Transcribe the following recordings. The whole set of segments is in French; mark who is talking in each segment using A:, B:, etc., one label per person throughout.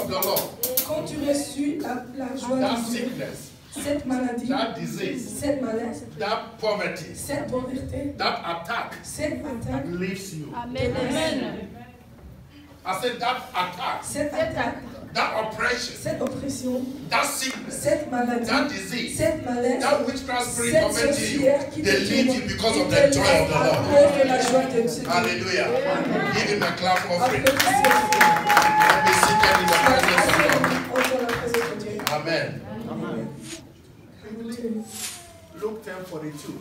A: of the Lord,
B: quand tu reçus la joie
A: that
B: de Dieu,
A: sickness,
B: cette maladie,
A: that disease,
B: cette maladie,
A: that poverty,
B: cette pauvreté,
A: that attack
B: cette attaque,
A: leaves you.
C: Amen. Amen.
A: I said that attack,
B: cette attaque,
A: that oppression,
B: cette oppression,
A: that sickness,
B: cette maladie,
A: that disease,
B: cette maladie,
A: that witchcraft spirit
B: cette
A: tormenting you,
B: sorcière qui
A: they
B: te
A: leave you
B: tourmente,
A: because
B: il
A: of
B: te
A: the joy
B: laisse
A: of the
B: à
A: Lord.
B: cause de la joie de Dieu.
A: Hallelujah. Give him a clap offering.
B: Applaudissez.
A: And be seated in the presence of God.
B: Autour de la présence de Dieu.
A: Amen.
B: Amen.
A: Luke 10:42.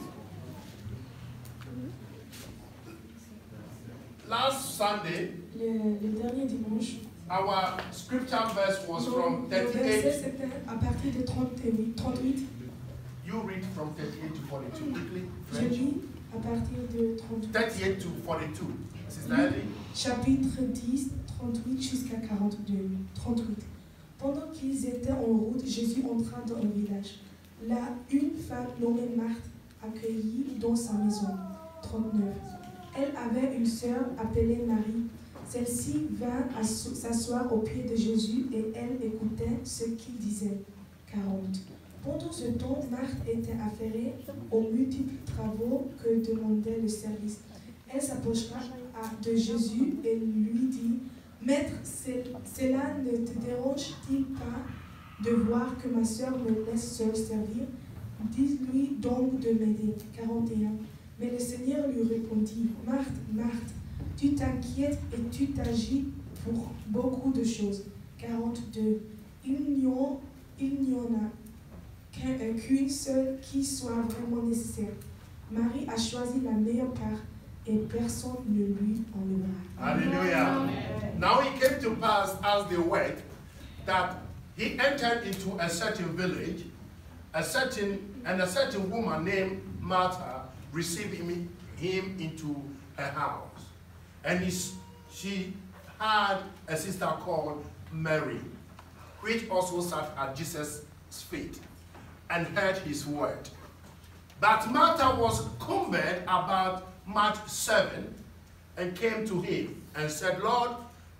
A: Last Sunday,
B: Le dernier dimanche,
A: our scripture verse was from
B: le verset
A: 38.
B: c'était à partir de 38.
A: You read from 38 to 42 quickly.
B: Je
A: French.
B: lis à partir de 38.
A: 38 to 42. Sister Ellie.
B: Chapitre 10, 38 jusqu'à 42. 38. Pendant qu'ils étaient en route, Jésus entra dans un village. Là, une femme nommée Marthe accueillit dans sa maison. 39. Elle avait une sœur appelée Marie. Celle-ci vint s'asseoir aux pieds de Jésus et elle écoutait ce qu'il disait. 40. Pendant ce temps, Marthe était affairée aux multiples travaux que demandait le service. Elle s'approcha de Jésus et lui dit, « Maître, cela ne te dérange-t-il pas de voir que ma sœur me laisse seule servir? Dis-lui donc de m'aider. » 41. Mais le Seigneur lui répondit, « Marthe, Marthe, tu t'inquiètes et tu t'agis pour beaucoup de choses. » 42. Il n'y en a qu'une seule qui soit vraiment nécessaire. Marie a choisi la meilleure part et personne ne lui enlèvera.
A: Hallelujah. Now it came to pass as they went that he entered into a certain village, a certain woman named Martha received him into her house. And she had a sister called Mary, which also sat at Jesus' feet and heard his word. But Martha was cumbered about Mark 7 and came to him and said, Lord,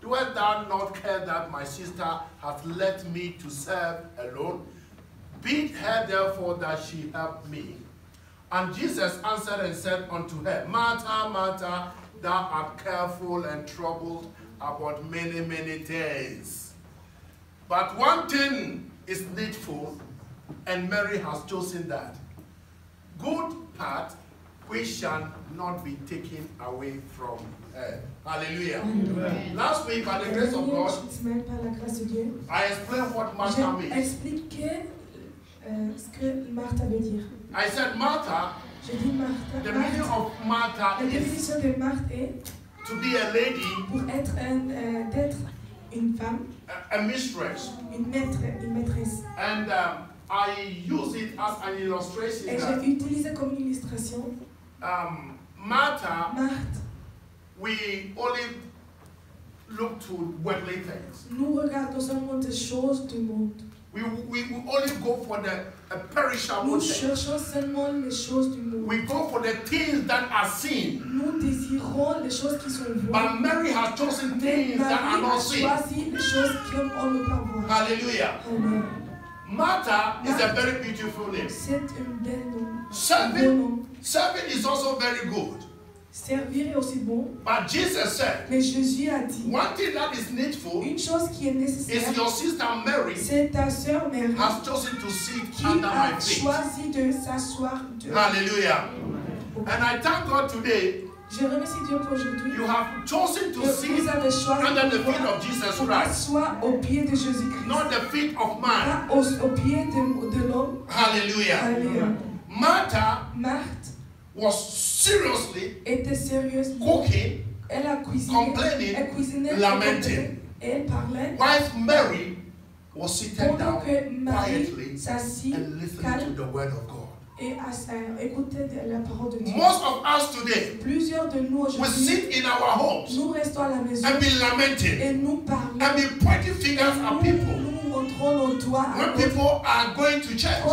A: doest thou not care that my sister hath left me to serve alone? Bid her therefore that she help me. And Jesus answered and said unto her, Martha, Martha, thou art careful and troubled about many, many things. But one thing is needful, and Mary has chosen that good part which shall not be taken away from her. Hallelujah. Amen. Last week, by the grace of God, I explained what Martha means.
B: Expliqué ce que Martha veut dire.
A: I said Martha.
B: J'ai dit Martha.
A: The meaning of Martha
B: la définition de Marthe est
A: to be a lady,
B: pour être d'être une femme,
A: a mistress,
B: une maîtresse.
A: And I use it as an illustration.
B: Et j'ai utilisé comme illustration.
A: Martha,
B: we
A: only look to worldly things.
B: Nous regardons seulement des choses du monde.
A: We only go for the perishable
B: Nous
A: things.
B: cherchons seulement les choses du monde.
A: We go for the things that are seen.
B: Nous désirons les choses qui sont vues.
A: But Mary has chosen things that are not seen.
B: Choisi les choses qu'on ne peut pas voir.
A: Hallelujah.
B: Amen.
A: Martha is a very beautiful name.
B: C'est un bel nom.
A: Serving is also very good.
B: Servir est aussi bon.
A: But Jesus said,
B: mais Jésus a dit,
A: one thing that is needful,
B: une chose qui est nécessaire,
A: is your sister Mary,
B: c'est ta sœur Mary,
A: has chosen to sit
B: qui
A: under
B: a
A: my feet.
B: choisi de s'asseoir.
A: Hallelujah. And I thank God today.
B: Je remercie Dieu pour aujourd'hui.
A: You have chosen to sit under the feet of Jesus Christ.
B: Au pied de Jésus-Christ.
A: Not the feet of man.
B: Pas au pied de l'homme.
A: Hallelujah.
B: Hallelujah.
A: Martha was seriously cooking,
B: elle a cuisiné,
A: complaining,
B: elle cuisinait,
A: lamenting.
B: Elle parlait.
A: Whilst Mary was seated down quietly
B: s'assit,
A: and listening to the word of God.
B: Et écouter la parole de Dieu.
A: Most of us today,
B: plusieurs de nous aujourd'hui,
A: we sit in our homes,
B: nous restons à la maison,
A: and be lamenting,
B: et nous parlons,
A: and be pointing fingers at people.
B: Nous montrons nos doigts.
A: When people are going to church,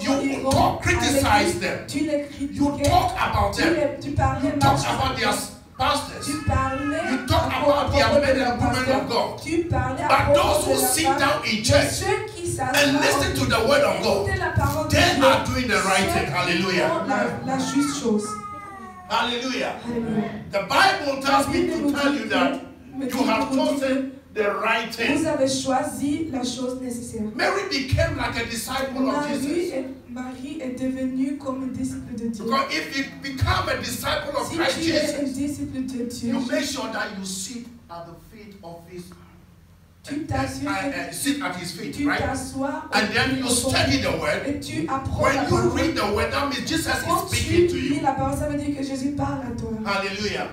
A: you talk, criticize them.
B: Tu les critiques.
A: You talk about them.
B: Tu parlais
A: talk about their pastors.
B: Tu parlais
A: You talk about the men and women of God.
B: Tu parlais
A: But those who
B: de la
A: sit
B: femme,
A: down in
B: de
A: church
B: ceux qui s'assoient
A: and listen to the word of God,
B: écouter la parole de
A: they
B: Dieu,
A: are doing the right thing.
B: ceux qui
A: Hallelujah.
B: font la juste chose.
A: Hallelujah.
B: Alléluia.
A: The Bible tells me to tell you that you have chosen the right
B: Vous
A: thing.
B: avez choisi la chose nécessaire.
A: Mary became like a disciple of Jesus.
B: Marie est devenue comme un disciple de Dieu.
A: Because if you become a disciple of
B: Si
A: Christ
B: tu es un
A: Jesus,
B: disciple de Dieu,
A: you make sure that you sit at the feet of his
B: tu t'assures
A: sit at his feet,
B: tu
A: right?
B: t'assois
A: And then you study the word.
B: et tu apprends
A: When
B: la
A: you
B: parole.
A: read the word, that means Jesus
B: Quand
A: is
B: tu
A: speaking to
B: lis
A: you.
B: la parole, ça veut dire que Jésus parle à toi.
A: Hallelujah.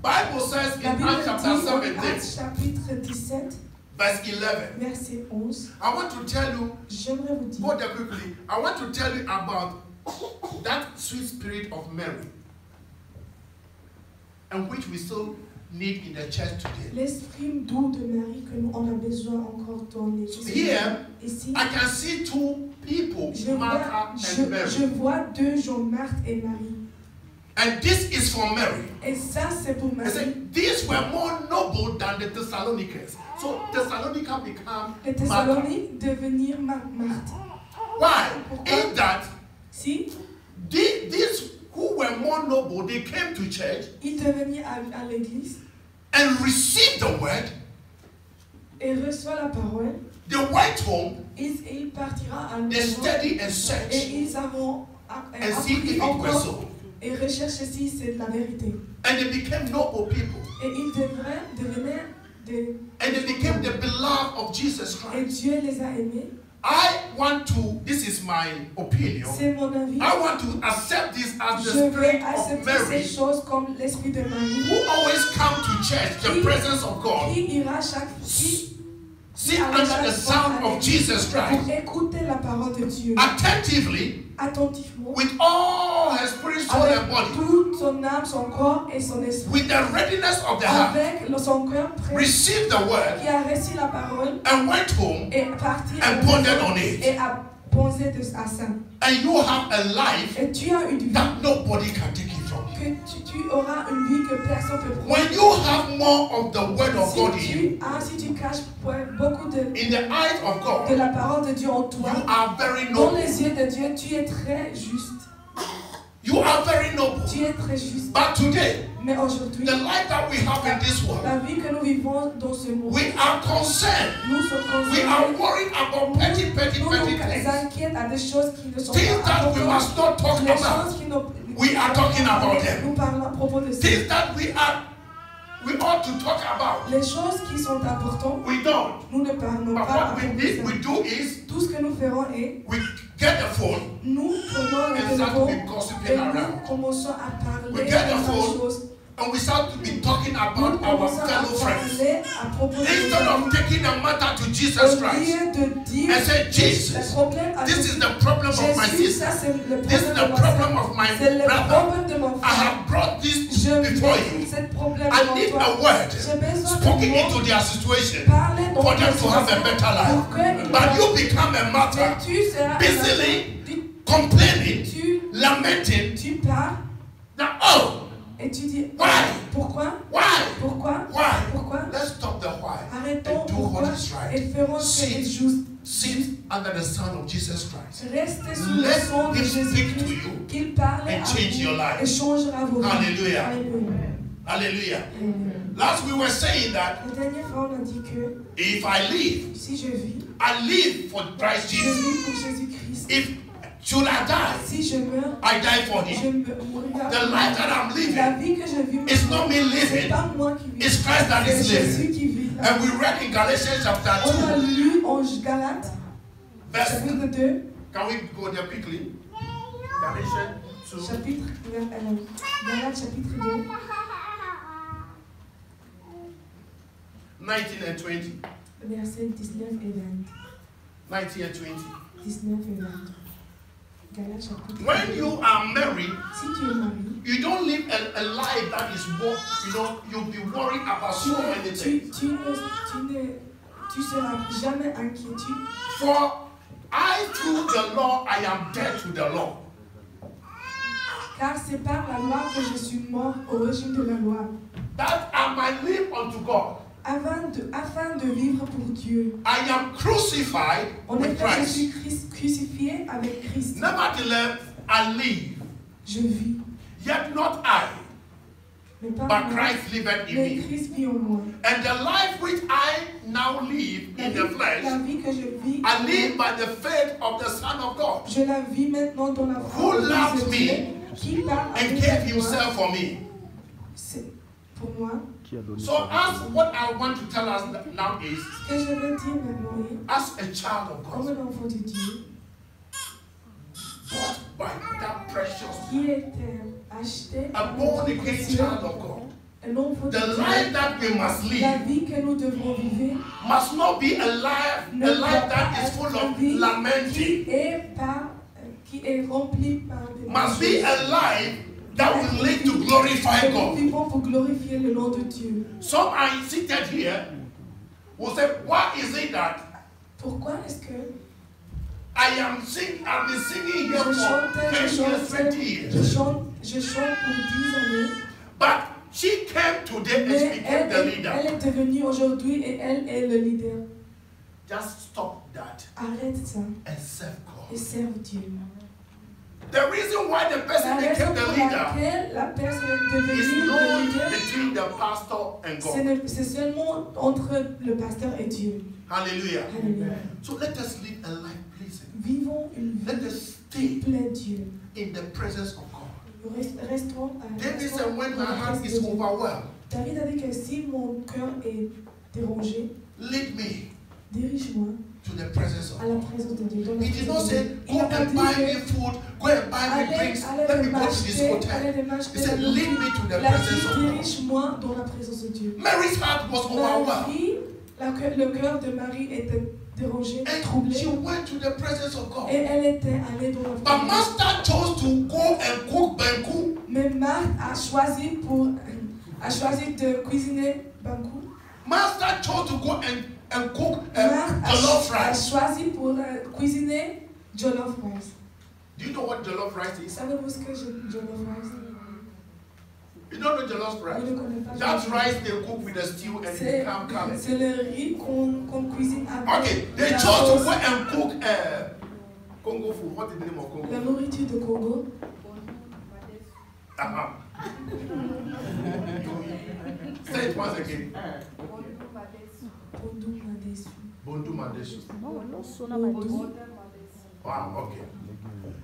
A: Bible says
B: La
A: in
B: Bible
A: Acts
B: dit
A: chapter
B: en
A: 17,
B: Actes chapitre 17,
A: verse 11.
B: verset 11,
A: I want to tell you,
B: j'aimerais vous dire,
A: go there quickly. I want to tell you about that sweet spirit of Mary, and which we still need in the church today.
B: l'esprit doux de Marie que nous on a besoin encore dans l'Église.
A: Here,
B: Ici,
A: I can see two people, Martha and Mary.
B: je vois deux gens, Marthe et Marie.
A: And this is for Mary.
B: Et ça, c'est pour
A: I
B: Marie.
A: said, these were more noble than the Thessalonians. So Thessalonica become
B: Les
A: Martha.
B: Thessaloniques devenir Marthe.
A: Why?
B: Pourquoi?
A: In that
B: Si,
A: these who were more noble, they came to church
B: il devenait à l'église
A: and received the word.
B: et reçoit la parole.
A: They went home,
B: Il partira à
A: they
B: maison
A: studied and
B: et
A: searched
B: ils avons
A: and see if
B: appris
A: it were
B: encore
A: so.
B: et recherché si c'est la vérité.
A: And they became noble people.
B: Et ils devenaient des...
A: And they became the beloved of Jesus
B: Et
A: Christ.
B: Dieu les a aimés.
A: I want to, this is my opinion,
B: C'est mon avis.
A: I want to accept this as the
B: Je vais
A: spirit of
B: accepter
A: Mary,
B: ces choses comme l'esprit de Marie.
A: who always come to church, the presence of God,
B: Qui ira chaque... Qui
A: sit under the sound of Jesus
B: pour
A: Christ,
B: écouter la parole de Dieu
A: attentively,
B: attentivement
A: with all her spirit, soul, and
B: avec
A: body,
B: toute son âme, son corps et son esprit.
A: with the readiness of the heart,
B: Avec son cœur prêt,
A: received the word,
B: qui a reçu la parole
A: and went home,
B: et parti
A: and pondered on it.
B: et a posé à ça.
A: And you have a life
B: Et tu as une vie
A: that nobody can take it from you.
B: que tu auras une vie que personne ne peut prendre.
A: When you have more of the word of God in you,
B: Si tu caches beaucoup de
A: in the eyes of God,
B: la parole de Dieu en toi,
A: you are very
B: dans
A: noble.
B: les yeux de Dieu, tu es très juste.
A: You are very noble.
B: Tu es très juste.
A: But today,
B: Mais aujourd'hui,
A: the life that we have in this world,
B: la vie que nous vivons dans ce monde,
A: we are concerned.
B: nous sommes
A: We are
B: concernés.
A: worried about petty
B: Nous nous
A: things.
B: inquiètes à des choses qui ne sont
A: Things
B: pas
A: that we
B: importantes.
A: must not talk
B: Les
A: about.
B: choses qui ne-
A: We are talking about them.
B: Nous parlons à propos de ça.
A: Things that we ought to talk about.
B: Les choses qui sont importantes,
A: We don't.
B: nous ne parlons
A: But
B: pas à
A: what we
B: propos de
A: need,
B: ça.
A: we do is
B: Tout ce que nous ferons est,
A: we get the phone
B: nous prenons le
A: and start to
B: téléphone
A: be gossiping
B: et nous
A: around.
B: commençons à parler
A: We get the
B: de
A: phone
B: choses.
A: and we start to be talking
B: Nous
A: about our
B: commençons à
A: fellow friends.
B: parler à propos de
A: Instead
B: nos
A: of taking the matter to
B: amis.
A: Jesus
B: Au
A: Christ
B: lieu de dire
A: and say,
B: le
A: Jesus,
B: problème à
A: this is the problem of my
B: Jésus,
A: sister.
B: ça c'est le
A: This is
B: problème
A: the
B: de ma
A: problem
B: sœur.
A: of my
B: C'est le
A: brother.
B: problème de mon
A: I
B: frère.
A: have brought this
B: Je
A: before
B: mets
A: you.
B: ce problème
A: I
B: devant
A: need
B: toi.
A: a word
B: J'ai besoin
A: spoken
B: de
A: into their situation
B: parler dans
A: for
B: ta
A: them to have a
B: situation
A: better life.
B: pour qu'ils
A: But you become a
B: Mais
A: martyr,
B: tu seras
A: busily complaining,
B: tu
A: lamenting.
B: pars
A: Now, oh,
B: et tu dis
A: Why?
B: Pourquoi?
A: why?
B: Pourquoi?
A: Why?
B: Pourquoi?
A: Let's stop the why
B: Arrêtons
A: and do
B: pourquoi
A: what is right.
B: et ferons ce qui est juste.
A: Sit under the sound of Jesus Christ.
B: Restez sous le
A: Let
B: son de
A: him speak to
B: Jésus-Christ,
A: you
B: qu'il parle
A: and
B: à
A: change your
B: vous
A: life.
B: et changera vos vies.
A: Hallelujah.
B: Alléluia.
A: Hallelujah.
B: Alléluia.
A: Last we were saying that
B: La dernière fois, on a dit que
A: if I live,
B: si je vis,
A: I live for Christ
B: je
A: Jesus.
B: vis pour Jésus-Christ.
A: If should I die,
B: Si je meurs,
A: I die for
B: je
A: him.
B: mourrai.
A: The life that I'm
B: La
A: living,
B: vie que je vis,
A: it's not me
B: c'est
A: living,
B: pas moi qui vis.
A: it's Christ that
B: C'est
A: is
B: Jésus
A: living.
B: qui vit.
A: And we read in Galatians chapter
B: On a
A: 2,
B: lu en Galates,
A: verse.
B: chapitre 2,
A: Can we go there quickly? Galatians 2.
B: chapitre, Galates chapitre 2,
A: 19 and 20.
B: versets 19 et 20.
A: 19 and 20.
B: 19 et 20. Galates chapitre 2.
A: When you are married,
B: Si tu es marié,
A: you don't live a life that is what you'll be worried about so many things.
B: tu seras jamais inquiétude.
A: For I through the law I am dead to the law.
B: Car c'est par la loi que je suis mort au régime de la loi,
A: that I might live unto God.
B: afin de vivre pour Dieu.
A: I am crucified
B: En
A: with
B: effet, je
A: Christ.
B: suis crucifié avec Christ.
A: Nevertheless, I live,
B: Je vis,
A: yet not I,
B: mais pas
A: but
B: moi,
A: Christ liveth in
B: mais
A: me.
B: Christ vit en moi.
A: And the life which I now live in the
B: La
A: flesh,
B: vie que je vis,
A: I live by the faith of the Son of God,
B: je la vis maintenant dans la
A: who
B: foi de
A: loved
B: Dieu,
A: me
B: qui parle
A: and
B: avec
A: gave
B: moi.
A: himself for me.
B: C'est pour moi.
A: So as what I want to tell us now is,
B: Ce que je veux dire maintenant est,
A: as a child of
B: comme
A: God,
B: un enfant de Dieu,
A: bought by that precious,
B: qui était acheté
A: a born again child of God,
B: un enfant de
A: the
B: Dieu,
A: life that we must
B: la
A: live
B: vie que nous devons vivre
A: must not be a life that is full of lamenting.
B: qui est remplie par des
A: Must be a life that will lead to glorify
B: que nous
A: God.
B: vivons pour glorifier le nom de Dieu.
A: Some are seated here will say, why is it that
B: Pourquoi est-ce que
A: I've been singing here for 10 years, 20 years.
B: je chante pour 10 années,
A: But she came today and she
B: mais
A: became the
B: elle
A: leader.
B: est devenue aujourd'hui et elle est le leader.
A: Just stop that
B: Arrête ça
A: and serve
B: et
A: God.
B: serve Dieu.
A: The reason why the person
B: La raison
A: became the
B: pour
A: leader
B: laquelle la personne est
A: is
B: devenue
A: not
B: le leader,
A: between the pastor and God.
B: c'est seulement entre le pasteur et Dieu.
A: Hallelujah.
B: Alléluia.
A: So let us live a life pleasing.
B: Vivons une
A: Let
B: vie
A: us
B: qui
A: stay
B: plaît Dieu.
A: in the presence of God.
B: Restons
A: David
B: restons
A: said, when
B: dans
A: my
B: la
A: heart
B: présence
A: is
B: de Dieu.
A: overwhelmed,
B: David a dit que si mon cœur est dérangé,
A: lead me
B: dirige-moi
A: to the presence of
B: à la
A: God.
B: présence de Dieu. Dans la
A: He did not
B: présence de
A: say,
B: Dieu.
A: go
B: Il n'a pas
A: and
B: dit
A: buy me
B: que
A: food, go and buy me drinks, let me go to this hotel. He said, lead me to the
B: La
A: presence
B: vie,
A: of God.
B: dirige-moi dans la présence de Dieu.
A: Mary's heart was overwhelmed.
B: Marie, le cœur de Marie était dérangé,
A: And
B: troublé,
A: she went to the presence of God.
B: et elle était allée dans la
A: But
B: présence.
A: Master chose to go and cook banku.
B: Mais Marthe a choisi de cuisiner bankou.
A: Master chose to go and cook
B: Marthe
A: jollof
B: a
A: rice.
B: choisi pour cuisiner jollof rice.
A: Do you know what jollof rice is?
B: Savez-vous ce que jollof rice?
A: You don't know jollof
B: Vous
A: rice?
B: ne connaissez pas.
A: That rice they cook with a stew and it become colored.
B: C'est le riz qu'on cuisine avec
A: Okay, they
B: la
A: chose to
B: sauce.
A: go and cook Congo food. What is the name of Congo?
B: La nourriture de Congo.
A: Uh-huh. Say it once again.
B: Bondu m'a déçu.
A: Bondu Madesu.
B: Bondu.
A: Wow, okay.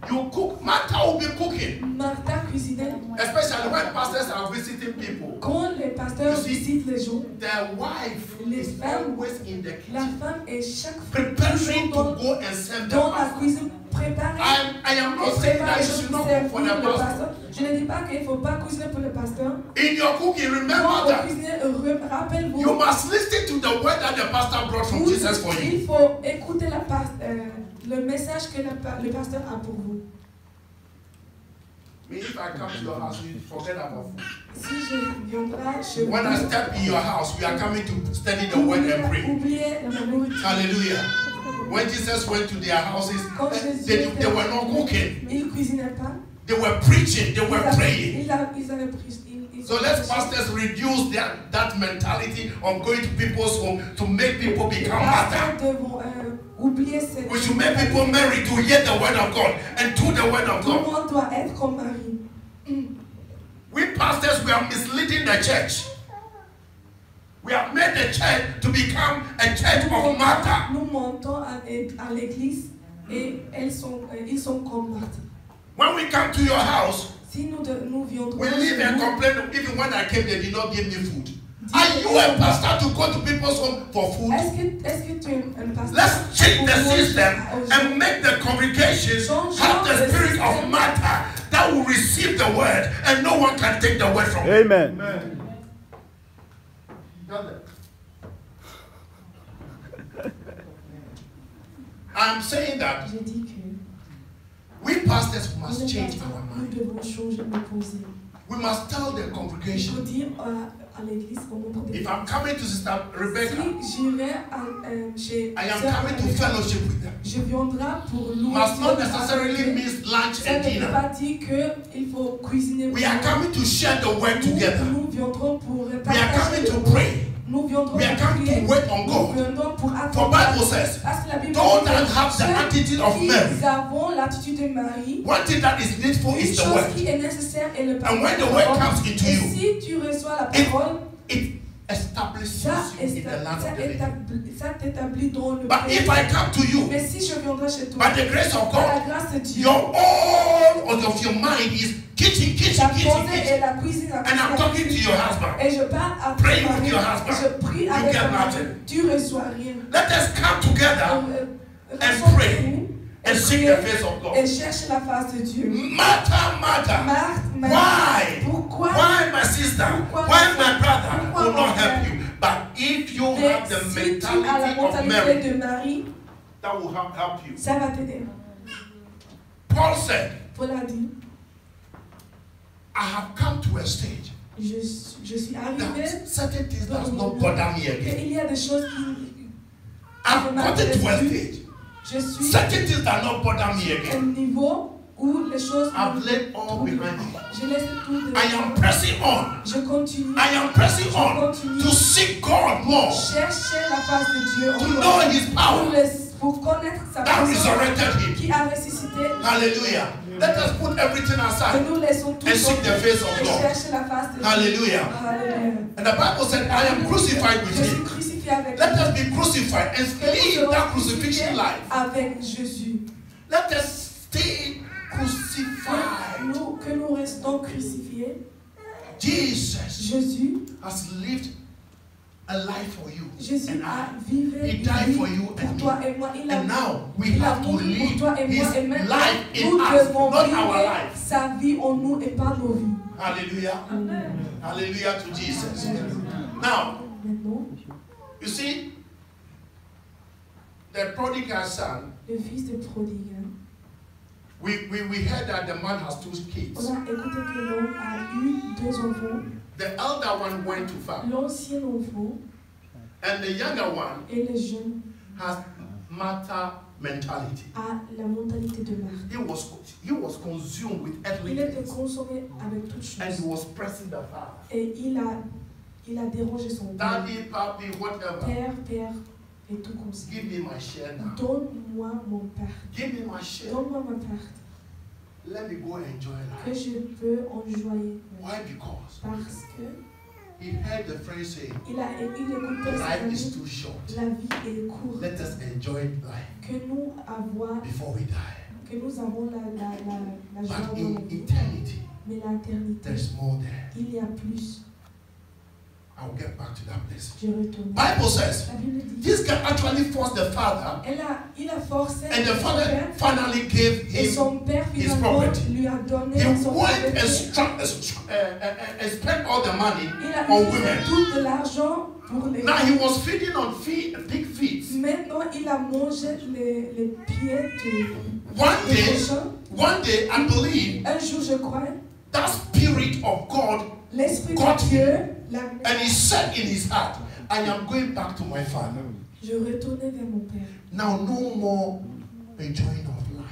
A: You cook, Martha will be cooking.
B: Martha cuisinait.
A: Especially when pastors are visiting people.
B: Quand les pasteurs
A: You see,
B: visitent les gens,
A: Their wife
B: Les
A: is
B: femmes,
A: always in the
B: la
A: kitchen,
B: femme est chaque fois
A: preparing to
B: dans,
A: go and serve the
B: dans la
A: pastor.
B: cuisine préparée.
A: I am not saying that you should not cook for the pastor.
B: Je ne dis pas qu'il ne faut pas cuisiner pour le pasteur.
A: In your cooking,
B: Quand
A: remember
B: vous
A: that
B: cuisinez, rappelle-vous,
A: you must listen to the word that the pastor brought from Jesus for you.
B: il faut écouter le message que le pasteur a pour vous.
A: Me, if I come to your house, you forget about food.
B: Si je viendrai chez vous,
A: When I step in your house, we are coming to study the word and pray.
B: oubliez la nourriture.
A: Hallelujah. When Jesus went to their houses,
B: Quand Jésus
A: they were not cooking.
B: Ils ne cuisinaient pas.
A: They were preaching. They were praying.
B: Ils avaient pris.
A: So let pastors reduce that mentality of going to people's home to make people become better. We should make people marry to hear the word of God and do the word of
B: Tout le
A: God.
B: monde doit être comme Marie.
A: We pastors, we are misleading the church. We have made the church to become a church of Martha.
B: Nous montons à l'église et ils sont comme Marthe.
A: When we come to your house,
B: Si nous viendrons
A: we live
B: chez
A: and
B: vous,
A: complain. Even when I came, they did not give me food. Are you a pastor to go to people's home for food?
B: est-ce que tu es un pasteur?
A: Let's change the system and make the congregation have the spirit of Martha that will receive the word and no one can take the word from it.
C: Amen.
A: I'm saying that
B: J'ai dit que
A: we pastors
B: nous,
A: must
B: les
A: change
B: pasteurs,
A: our
B: nous
A: mind.
B: devons changer nos pensées.
A: We must tell the
B: Il faut
A: congregation
B: dire à à l'église au nombre des
A: If I'm coming to Sister Rebecca,
B: si j'irai chez
A: I am
B: Sœur
A: coming to
B: Rebecca,
A: fellowship with them.
B: je viendrai pour louer
A: Must not
B: Dieu
A: necessarily
B: avec eux.
A: mean lunch
B: Ça
A: and
B: ne veut
A: dinner.
B: pas dire qu'il faut cuisiner.
A: We are coming to share the word together.
B: Nous viendrons pour
A: We are
B: partager
A: coming
B: le
A: to
B: mot.
A: pray.
B: Nous viendrons
A: We are
B: pour
A: coming
B: prier.
A: to wait on
B: Nous
A: God.
B: viendrons pour
A: For
B: attendre.
A: Bible says,
B: Parce que la Bible
A: those
B: dit
A: that
B: que
A: have the
B: ceux
A: attitude of
B: qui
A: Mary,
B: avons l'attitude de Marie,
A: one thing that is needful
B: une
A: is the
B: chose
A: word.
B: qui est nécessaire est le
A: And when the
B: parole.
A: word comes into
B: Et
A: you,
B: si tu reçois la parole,
A: it establishes
B: ça
A: you in the land of the living.
B: t'établit dans le
A: But
B: pays.
A: if I come to you,
B: Mais si je viendrai chez toi,
A: by the grace of
B: par la
A: God,
B: grâce de Dieu,
A: all of your mind is kitchen,
B: ta
A: kitchen, kitchen,
B: pensée est
A: kitchen.
B: la cuisine, la
A: And I'm talking to your husband.
B: et je parle à ton
A: Praying with
B: mari,
A: your husband.
B: je prie
A: You
B: avec
A: get
B: ton mari,
A: nothing.
B: tu reçois rien.
A: Let us come together and pray and seek the face of
B: et
A: God.
B: cherche la face de Dieu.
A: Martha, Martha,
B: Marthe,
A: why?
B: pourquoi?
A: Why my sister?
B: Pourquoi
A: Why
B: ma
A: my
B: soeur?
A: brother
B: Pourquoi
A: will
B: mon
A: not help
B: frère?
A: you? But if you
B: Mais
A: have the
B: si tu as la
A: mentality of
B: mentalité
A: Mary,
B: de Marie,
A: that will help you.
B: ça va t'aider.
A: Paul said,
B: Paul a dit,
A: I have come to a stage
B: je suis arrivé
A: that certain things does not bother me again.
B: qu'il y a des choses qui
A: I've gotten to a stage.
B: je suis
A: Certain things that not bother me
B: à
A: again.
B: un niveau où les choses
A: I've laid all behind me.
B: je laisse tout de
A: I am pressing on.
B: je continue
A: I am pressing on to seek God more,
B: chercher la face de Dieu
A: to
B: encore.
A: know His power
B: Pour connaître sa
A: that
B: personne
A: resurrected Him.
B: qui a ressuscité.
A: Hallelujah. Let us put everything
B: Que
A: aside
B: nous laissons tout
A: and seek the face of
B: et
A: God.
B: chercher la face de Dieu.
A: Hallelujah.
B: Hallelujah.
A: And the Bible said, I am crucified with
B: Je suis
A: Him.
B: crucifié avec
A: Let
B: lui.
A: us be crucified and
B: Que nous
A: live
B: serons
A: that crucifixion
B: crucifiés
A: life.
B: avec Jésus.
A: Let us stay crucified.
B: Que nous restons crucifiés.
A: Jesus
B: Jésus
A: has lived a life for you
B: Jésus
A: and
B: a
A: I.
B: vécu
A: He died for you
B: pour
A: and
B: toi
A: me.
B: et moi. Il a
A: And now we
B: Il a
A: have to
B: mouru pour
A: live
B: toi et
A: His
B: moi et maintenant
A: life in
B: nous
A: us,
B: devons
A: not our
B: vivre
A: life.
B: sa vie en nous et pas nos vies.
A: Hallelujah. Hallelujah to Jesus. Now,
B: Maintenant,
A: you see, the prodigal son,
B: le fils de prodigue,
A: we heard that the man has 2 kids.
B: on a écouté que l'homme a eu 2 enfants.
A: The elder one went to farm,
B: L'ancien enfant
A: and the younger one
B: et le jeune
A: has Martha mentality.
B: a la mentalité de Marthe.
A: He was consumed with earthly
B: Il était
A: things,
B: consommé avec toutes
A: and he
B: choses.
A: was pressing the father.
B: Et il a dérangé son père.
A: Daddy, papi, whatever.
B: Père, et tout comme ça.
A: Give me my share now.
B: Donne-moi mon part.
A: Give me my share.
B: Donne-moi ma part.
A: Let me go enjoy
B: Que
A: life.
B: je peux enjoyer.
A: Why? Because
B: Parce que
A: he heard the phrase saying,
B: il écoutait
A: life is
B: ses
A: too short.
B: amis. La vie est courte.
A: Let us enjoy life
B: Que nous avons,
A: before we die.
B: que nous avons la joie
A: But
B: dans
A: in
B: la vie.
A: eternity,
B: Mais l'éternité,
A: there's more there.
B: il y a plus.
A: I'll get back to that place.
B: Je retourne.
A: Bible says
B: La Bible dit,
A: this guy actually forced the father,
B: il a forcé
A: and the
B: son
A: father
B: père,
A: finally gave
B: et
A: him.
B: son père
A: his
B: finalement
A: property.
B: lui a donné
A: He
B: son
A: went and
B: propriété.
A: spent all the money
B: Il a
A: on
B: utilisé
A: women.
B: tout de l'argent pour les
A: Now he was feeding on pig feet.
B: Maintenant, il a mangé les pieds de
A: One day, I believe
B: Un jour, je crois,
A: that spirit of God,
B: l'Esprit
A: God
B: de Dieu,
A: and he said in his heart, I am going back to my father.
B: je retournais vers mon père.
A: Now no more enjoying of life.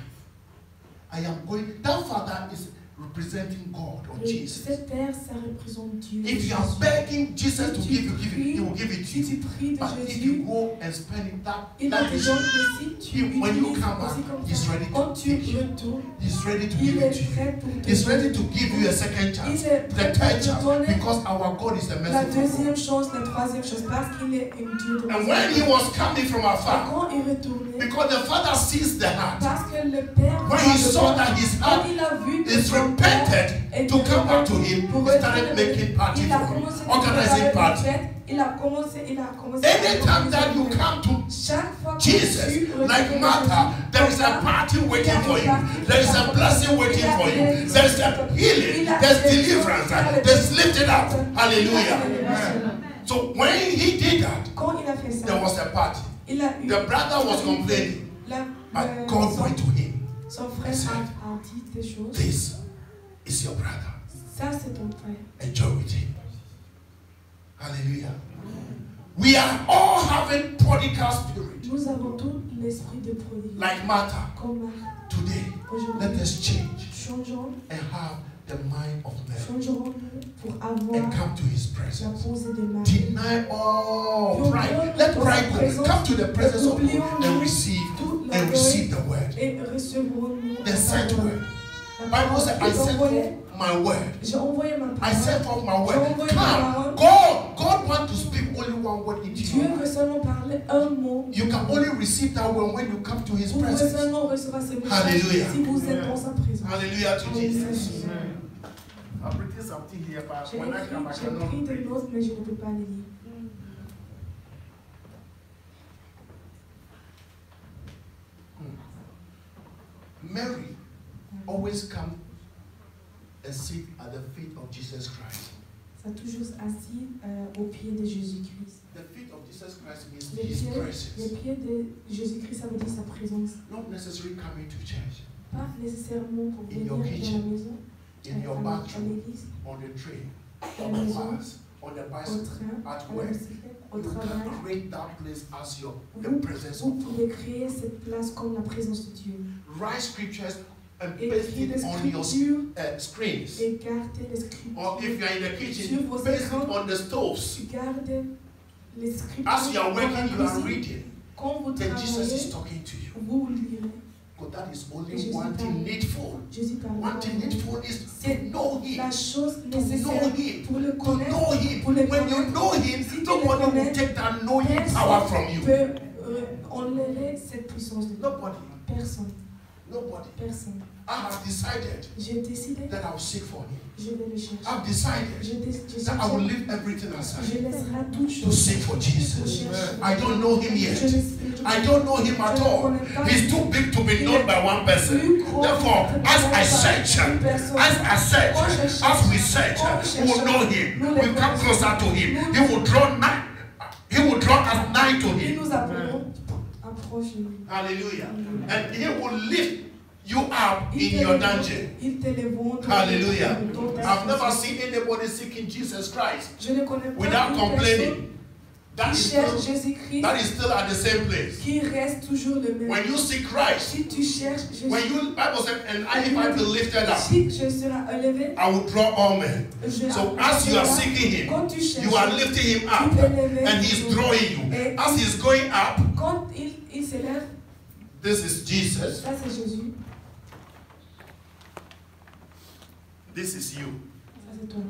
A: I am going. That father is representing God or Jesus.
B: Ce père, ça représente Dieu.
A: If you are
B: Jésus.
A: begging Jesus to
B: Si
A: give
B: tu
A: you,
B: pries,
A: he will give it to
B: Si tu
A: you.
B: pries de
A: But if
B: Jésus,
A: you go and spend it,
B: il
A: that
B: a
A: is
B: déjà si tu
A: when you
B: utilises
A: come back,
B: aussi comme
A: he's
B: ça.
A: ready to
B: Quand tu
A: take you.
B: retournes,
A: He's ready to give
B: il
A: it
B: est
A: to you.
B: prêt pour te
A: He's ready to give you a second chance,
B: Il est
A: the
B: prêt
A: third
B: pour te
A: chance,
B: donner
A: because our God is a
B: la
A: merciful
B: deuxième
A: God.
B: chance, la troisième chance, parce qu'il est un Dieu de
A: And when he was coming from
B: Et
A: afar,
B: quand il retournait,
A: because the father sees the heart,
B: parce que le père,
A: when he saw that his
B: quand
A: heart
B: il a vu que
A: is
B: son père
A: repented to come back to him, he started making party
B: il a
A: for him,
B: commencé à
A: organizing
B: préparer
A: party.
B: des fêtes, il a commencé
A: Anytime that you come to
B: chaque fois que
A: Jesus,
B: tu
A: like
B: retournes
A: Martha,
B: Jésus,
A: there is a party waiting for you. There is a blessing waiting for you. There is a healing. There's deliverance. There's lifted up. Hallelujah. So when he did that,
B: Quand il a fait ça,
A: there was a party.
B: il a eu
A: The brother was complaining, but God went to him.
B: Son frère a dit des choses.
A: This is your brother.
B: Ça, c'est ton frère.
A: Enjoy with him. Hallelujah. We are all having prodigal spirit.
B: Nous avons tout l'esprit de prodigue.
A: Like Martha.
B: Comme Marthe.
A: Today, let us change
B: Changeons.
A: and have the mind of man.
B: Changerons pour avoir
A: and come to his
B: la
A: presence.
B: pensée de Marie.
A: Deny all pride. Let pride go. Come to the presence of God and receive the word.
B: Et recevrons
A: The sent word. Bible says, I sent forth my word.
B: J'ai envoyé ma
A: I
B: parole.
A: sent forth my word.
B: J'ai envoyé ma
A: Come.
B: parole.
A: God wants to speak only one word into
B: Dieu
A: you.
B: veut seulement parler un mot.
A: You can only receive that word when you come to his
B: Vous pouvez
A: presence.
B: seulement recevoir ce message
A: Hallelujah.
B: si vous êtes dans sa présence.
A: Hallelujah to Jesus.
B: Amen.
A: I've written something here, but
B: J'ai
A: when I come, I cannot
B: pris des
A: read.
B: notes, mais je ne peux pas les lire.
A: Mary always come and sit at the feet of Jesus Christ.
B: Ça toujours assis au pied de Jésus-Christ.
A: The feet of Jesus Christ means
B: Les
A: his
B: pieds
A: presence.
B: de Jésus-Christ, ça veut dire sa présence.
A: Not necessarily coming to church.
B: Pas nécessairement pour
A: In
B: venir
A: your
B: dans la
A: kitchen,
B: maison,
A: in your
B: à
A: bathroom,
B: l'église,
A: on the train,
B: à
A: on
B: la
A: the
B: maison,
A: bus, on the
B: au
A: bicycle,
B: train,
A: at
B: à la
A: work.
B: bicyclette, au
A: You
B: travail.
A: can create that place as the presence
B: Vous
A: of God.
B: pouvez créer cette place comme la présence de Dieu.
A: Write scriptures and paste
B: Écrivez
A: it
B: les
A: on your
B: scriptures
A: screens.
B: et gardez les scriptures.
A: Or if you are in the kitchen,
B: Sur vos
A: paste it
B: écrans,
A: on the stoves.
B: Gardez les scriptures.
A: As you are
B: dans la
A: working, you are
B: cuisine.
A: reading.
B: Quand vous
A: Then Jesus is
B: travaillez,
A: talking to you.
B: vous lirez.
A: Because that is
B: Et
A: only
B: Jésus
A: one thing
B: parle.
A: needful.
B: Jésus parle.
A: One thing needful is
B: C'est
A: to know Him.
B: la chose
A: To know
B: nécessaire
A: Him.
B: pour le
A: To
B: connaître.
A: know Him.
B: Pour le
A: When you
B: connaître.
A: know Him,
B: Si tu le
A: nobody will
B: connais,
A: take that knowing power from
B: Personne
A: you.
B: peut enlever cette puissance de Dieu.
A: Nobody.
B: Personne.
A: Nobody.
B: Personne.
A: I have decided
B: J'ai décidé,
A: that I will seek for Him.
B: je vais le chercher.
A: I've decided
B: Je
A: that I will
B: cherche.
A: leave everything
B: Je
A: aside
B: laisserai toute
A: to
B: chose.
A: seek for
B: Pour
A: Jesus.
B: chercher.
A: I don't know Him
B: Je
A: yet.
B: ne-
A: I don't know Him at all. He's too big to be known by one person. Therefore, as I search, as we search, we will know Him. We come closer to Him. He will draw us nigh to
B: Il
A: Him.
B: nous appelons approche de lui.
A: Hallelujah. And He will lift you up
B: Il
A: in
B: te
A: your
B: lèvera-
A: dungeon.
B: Il t'élèvera dans
A: Hallelujah.
B: ton
A: I've never
B: dungeon.
A: seen anybody seeking Jesus Christ
B: Je ne connais pas
A: without
B: une
A: complaining. That
B: personne
A: is
B: qui cherche
A: still,
B: Jésus-Christ,
A: that is still at the same place.
B: qui reste toujours le même.
A: When you seek Christ,
B: Si tu cherches
A: when
B: Jésus,
A: you, Bible said, and if I be lifted up,
B: si je serai élevé,
A: I will draw all men.
B: je
A: So as you are seeking Him,
B: quand tu cherches,
A: you are lifting Him up, and He's drawing you. As He's going up,
B: quand il s'élève,
A: this is Jesus,
B: ça c'est Jésus,
A: this is you.
B: ça c'est toi.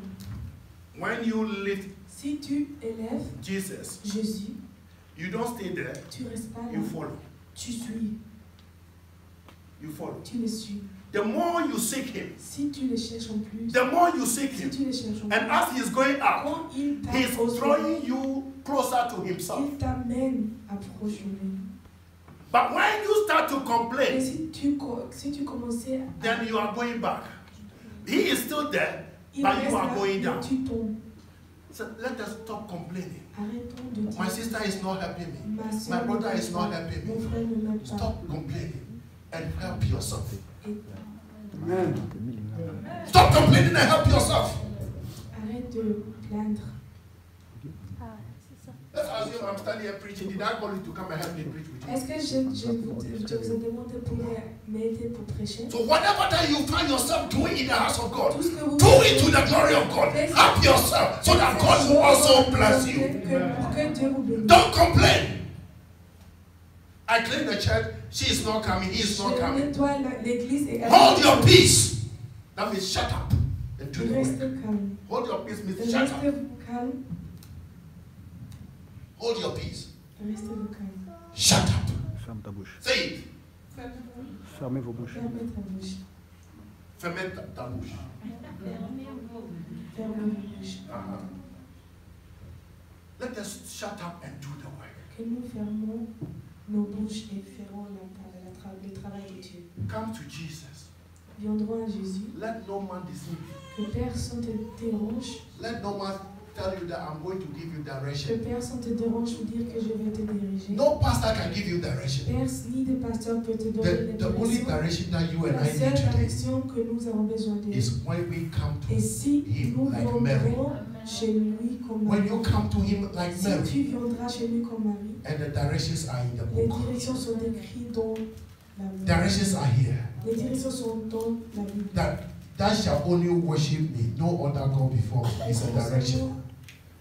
A: When you lift
B: Si tu élèves
A: Jesus,
B: Jésus,
A: you don't stay there,
B: tu restes pas là,
A: you follow.
B: tu suis,
A: You follow.
B: tu le suis.
A: The more you seek Him,
B: Si tu le cherches en plus,
A: the more you seek
B: si
A: Him.
B: tu le cherches en
A: And
B: plus,
A: as He's going up,
B: quand il
A: He's
B: t'approche,
A: drawing you closer to Himself.
B: il t'amène approche de lui.
A: But when you start to
B: Et
A: complain,
B: si tu commençais à...
A: then you are going back. He is still there,
B: Il
A: but
B: reste
A: you are
B: là,
A: going
B: mais
A: down.
B: tu tombes.
A: So let us stop complaining.
B: Arrêtons de dire,
A: My sister is not helping me.
B: ma
A: My
B: soeur
A: brother
B: ne
A: is
B: m'aime
A: not
B: pas,
A: helping
B: mon
A: me.
B: frère ne m'aime pas.
A: Stop complaining and help yourself.
B: Et
A: Stop complaining and help yourself.
B: arrête de plaindre.
A: Let's assume I'm standing here preaching. Did I call you to come and help me preach with you?
B: Est-ce que je vous ai demandé pour m'aider pour prêcher?
A: So whatever that you find yourself doing in the house of God,
B: Tout ce que vous
A: do it to the glory of God. Help yourself so that God will also bless you.
B: Pour que Dieu vous bénisse.
A: Don't complain. I clean the church. She is not coming. He is not
B: Je
A: coming.
B: nettoie l'église et
A: Hold your peace. That means shut up and do the work.
B: restez calme.
A: Hold your peace means shut up.
B: Restez calme.
A: Hold your peace.
B: Restez calme.
A: Shut up.
C: Ferme ta bouche.
A: Say it.
C: Fermez vos bouches.
B: Fermez ta bouche.
A: Fermez ta bouche.
B: Fermez vos bouches.
A: Let us shut up and do the work.
B: Que nous fermons nos bouches et ferons le travail de Dieu.
A: Come to Jesus.
B: Viendrons à Jésus.
A: Let no man deceive you.
B: Que personne te dérange.
A: Let no man tell you that I'm going to give you
B: Que
A: direction.
B: personne te dérange ou dire que je vais te diriger.
A: No pastor can give you direction.
B: Ni de pasteur peut te donner
A: The only
B: direction.
A: direction that you and
B: La
A: I
B: seule
A: need today
B: direction que nous avons besoin de
A: is when we come to
B: Et si
A: Him
B: nous
A: like Mary.
B: viendrons chez lui comme
A: When
B: Marie.
A: you come to him like
B: Si
A: Mary,
B: tu viendras chez lui comme Marie,
A: and the directions are in the
B: les
A: book.
B: directions sont écrites dans la Bible.
A: Directions are here.
B: Les directions sont dans la Bible.
A: That shall only worship me, no other God before me. It's a direction.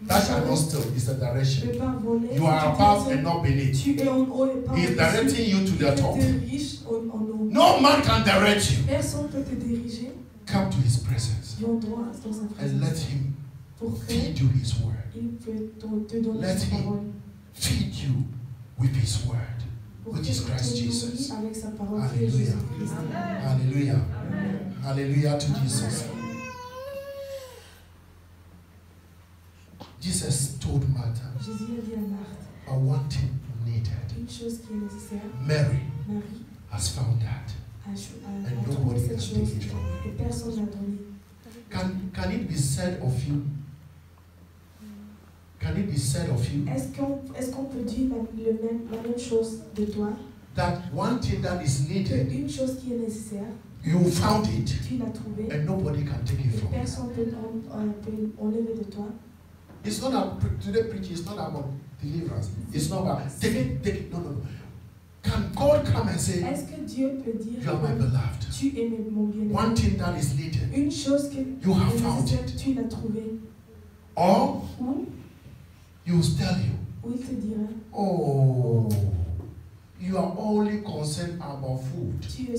A: That shall not steal, it's a direction.
B: Ne pas voler.
A: You are above and not beneath.
B: Tu es en haut et pas en
A: He is
B: dessous.
A: directing you to the top.
B: Tu es riche en haut.
A: No man can direct you.
B: Personne ne peut te diriger.
A: Come to his presence
B: Viens droit dans sa
A: and let
B: présence.
A: him
B: Pour
A: feed you his word.
B: qu'il peut te donner
A: Let
B: sa
A: him
B: parole.
A: feed you with his word,
B: Pour
A: which
B: qu'il
A: is Christ
B: te
A: Jesus.
B: nourrit avec sa parole qui est
A: Hallelujah.
B: Jésus-Christ.
A: Hallelujah. Hallelujah to Jesus. Jesus told Martha,
B: Jésus a dit à Marthe,
A: but one thing needed.
B: une chose qui est nécessaire,
A: Mary
B: Marie
A: has found that.
B: a trouvé cette chose et personne n'a donné.
A: Can it be said of you? Can it be said of you
B: Est-ce qu'on peut dire la même chose de toi?
A: that one thing that is needed,
B: Une chose qui est nécessaire,
A: you found it,
B: tu l'as trouvée
A: and nobody can take it
B: et
A: from you?
B: personne ne peut enlever de toi.
A: It's not about today preaching. It's not about deliverance. It's not about take it. No. Can God come and say,
B: Est-ce que Dieu peut dire
A: you are my beloved?
B: tu es mon bien-aimé?
A: One thing that is needed,
B: Une chose que
A: you have found
B: nécessaire,
A: it.
B: tu l'as trouvée.
A: Or
B: Ou
A: he will tell you,
B: il te dira,
A: oh, you are only concerned about food,
B: tu es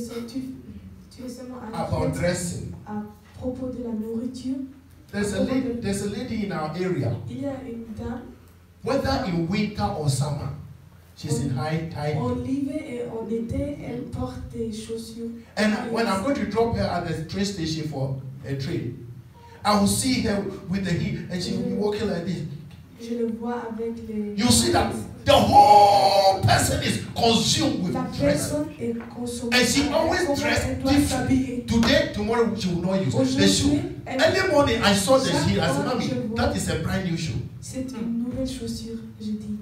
B: seulement
A: about
B: inquiète
A: dressing.
B: à propos de la nourriture.
A: There's a lady in our area,
B: Il y a une dame,
A: whether in winter or summer, she's in high tide.
B: en hiver et en été, elle porte des chaussures.
A: And when I'm going to drop her at the train station for a train, I will see her with the heat, and she will be walking like this.
B: Je le vois avec les...
A: You see that the whole person is consumed with
B: La
A: dress.
B: personne est consommée.
A: And she always
B: Comment
A: dressed
B: elle doit
A: different.
B: s'habiller.
A: Today, tomorrow, she will not use the shoe.
B: Aujourd'hui, elle-
A: Early morning, I saw the
B: Chaque
A: shoe. I said,
B: fois que je
A: Mommy,
B: vois-
A: that is a brand new shoe.
B: c'est une nouvelle chaussure, je dis.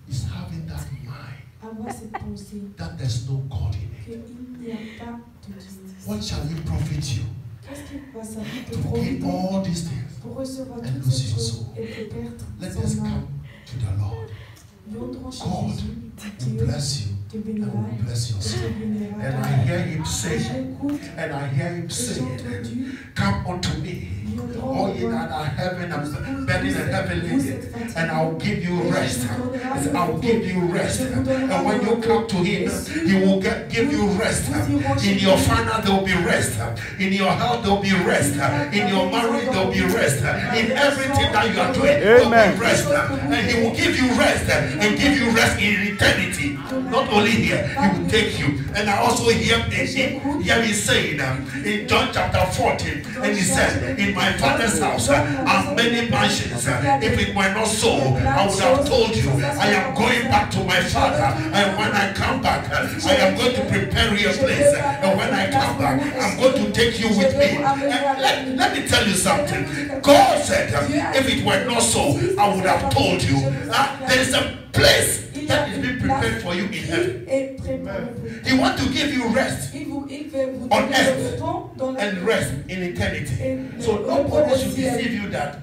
A: It's having that mind
B: Avoir cette pensée
A: that there's no God in it.
B: qu'il n'y a pas de Dieu.
A: What shall it profit you
B: Qu'est-ce qui va servir de
A: to gain
B: profiter
A: all these things?
B: pour recevoir
A: and
B: toutes
A: lose
B: ces
A: your
B: choses
A: soul?
B: et de perdre
A: Let
B: son
A: us
B: âme?
A: come to the Lord.
B: Viendrons chez
A: God
B: Jésus,
A: will
B: Dieu
A: bless you
B: te
A: and
B: bénira,
A: will bless your
B: te
A: soul.
B: bénira.
A: And I hear him say,
B: J'écoute
A: and I hear him
B: et
A: say,
B: j'ai entendu,
A: come unto me,
B: viendrons
A: all ye
B: voir
A: that are heavy and
B: vous
A: burdened and heavy
B: vous
A: laden,
B: êtes fatigués,
A: and I'll give you
B: et
A: rest.
B: je vous donnerai
A: He said,
B: le
A: I'll
B: repos.
A: give you rest.
B: Je vous donnerai
A: And when
B: le
A: you
B: repos.
A: come to him,
B: Et si
A: he will
B: vous-
A: give you rest.
B: vous irez
A: In
B: chez
A: your
B: lui.
A: finance, there will be rest. In your health, there will be rest. In your marriage, there will be rest. In everything that you are doing, there will
C: Amen.
A: be rest. And he will give you rest and give you rest in eternity. Not only here, he will take you. And I also hear me saying in John chapter 14, and he said, in my Father's house are many mansions. If it were not so, I would have told you, I am going back to my Father. And when I come back, I am going to prepare you a place. And when I come back, I'm going to take you with me. And let me tell you something. God said, if it were not so, I would have told you. There is a place that is being prepared for you in heaven.
B: est préparé pour vous.
A: He wants to give you rest
B: Il veut vous
A: on
B: donner
A: earth
B: le repos dans la
A: and rest in eternity. So nobody should deceive you that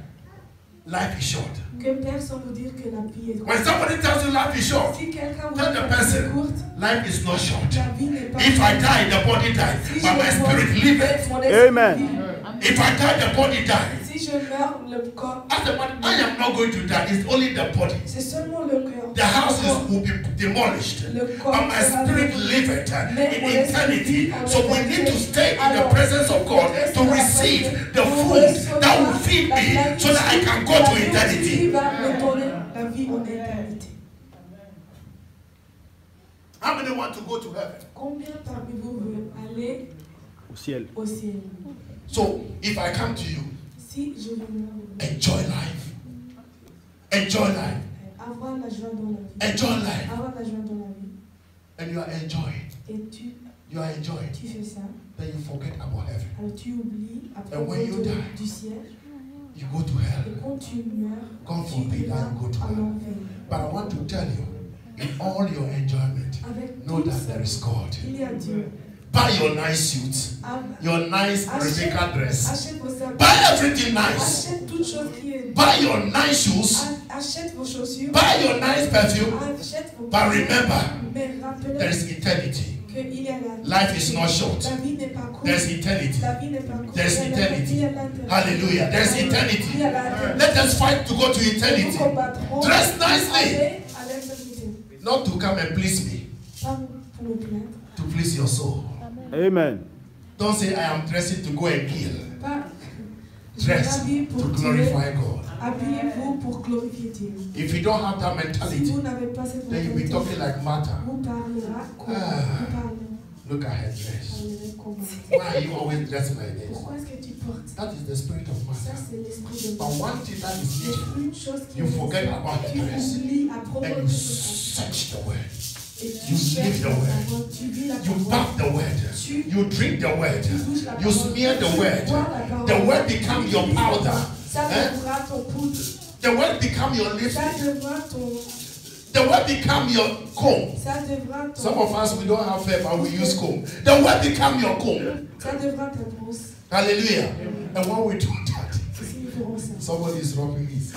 A: life is short.
B: que personne vous dire que la vie est
A: When
B: courte.
A: somebody tells you life is short,
B: Si quelqu'un vous
A: tell
B: dit
A: the
B: que la vie est
A: person,
B: courte,
A: life is not short.
B: la vie n'est pas
A: If I
B: courte.
A: die, the body dies,
B: Si
A: but
B: je
A: my
B: meurs,
A: spirit liveth.
B: mon esprit
C: Amen.
B: vit.
A: If I die, the body dies.
B: Si je meurs, le corps,
A: As the body, I am not going to die. It's only the body.
B: c'est seulement le cœur.
A: The houses will be demolished,
B: Le corps
A: but my
B: sera
A: spirit
B: détruit.
A: liveth
B: Mais
A: in
B: mon esprit
A: eternity.
B: vit en
A: So we need to
B: éternité.
A: stay in the
B: Alors,
A: presence of God to receive the food that will feed me, so that I can go to eternity.
B: Il va me donner la vie en éternité.
A: How many want to go to heaven?
B: Combien parmi vous veulent aller
C: Au ciel.
B: au ciel?
A: So if I come to you,
B: Si je veux
A: enjoy life. Enjoy life.
B: avoir la joie dans la vie,
A: Enjoy life.
B: avoir la joie dans la vie,
A: And you are enjoying.
B: et tu fais ça,
A: Then you forget about heaven.
B: alors tu oublies à
A: And when you
B: propos
A: die,
B: du ciel,
A: You go to
B: et
A: hell.
B: quand tu meurs,
A: God
B: tu
A: forbid
B: iras
A: that you go to
B: à
A: hell.
B: l'enfer.
A: But I want to tell you, in all your enjoyment,
B: Avec
A: know
B: tout
A: that
B: ça,
A: there is God.
B: il y a Dieu.
A: Buy your nice suit, your nice Rebecca dress.
B: Achète vos habits.
A: Buy everything nice.
B: Achète toute chose qui est.
A: Buy your nice shoes.
B: Achète vos chaussures.
A: Buy your nice perfume.
B: Achète vos
A: But remember,
B: mais rappelez
A: there is eternity.
B: qu'il y a la
A: Life is not short.
B: La vie n'est pas courte.
A: There's eternity.
B: La vie n'est pas courte.
A: There's eternity. Hallelujah. There's eternity.
B: Il y a la
A: Let us fight to go to eternity. Dress nicely. Not to come and please me. To please your soul.
C: Amen.
A: Don't say I am dressing to go and kill. Dress to glorify God.
B: Habillez-vous pour glorifier Dieu.
A: If you don't have that mentality,
B: Si vous n'avez pas cette
A: then you'll be talking like Martha.
B: Vous parlerez.
A: Look at her dress. Why are you always dressing like this?
B: Pourquoi est-ce que tu portes?
A: That is the spirit of
B: Ça
A: Martha.
B: c'est l'esprit de
A: But one thing that is
B: C'est
A: needful,
B: une chose qui
A: you forget about the
B: tu
A: dress
B: oublies à propos
A: and
B: de
A: you
B: ce
A: search the word.
B: Et
A: You live the word.
B: Tu vis la
A: You
B: parole.
A: bath the word. You drink the word.
B: Tu touches la
A: You
B: parole.
A: smear the
B: Tu
A: word.
B: bois la parole.
A: The word become your powder.
B: Ça
A: Eh?
B: deviendra ton poudre.
A: The word become your
B: Ça
A: lipstick.
B: deviendra ton.
A: The word become your comb.
B: Ça deviendra ton.
A: Some of us, we don't have hair, but we use comb. The word become your comb.
B: Ça deviendra ta brosse.
A: Hallelujah. And when we do that,
B: Si nous ferons ça.
A: somebody is rubbing his.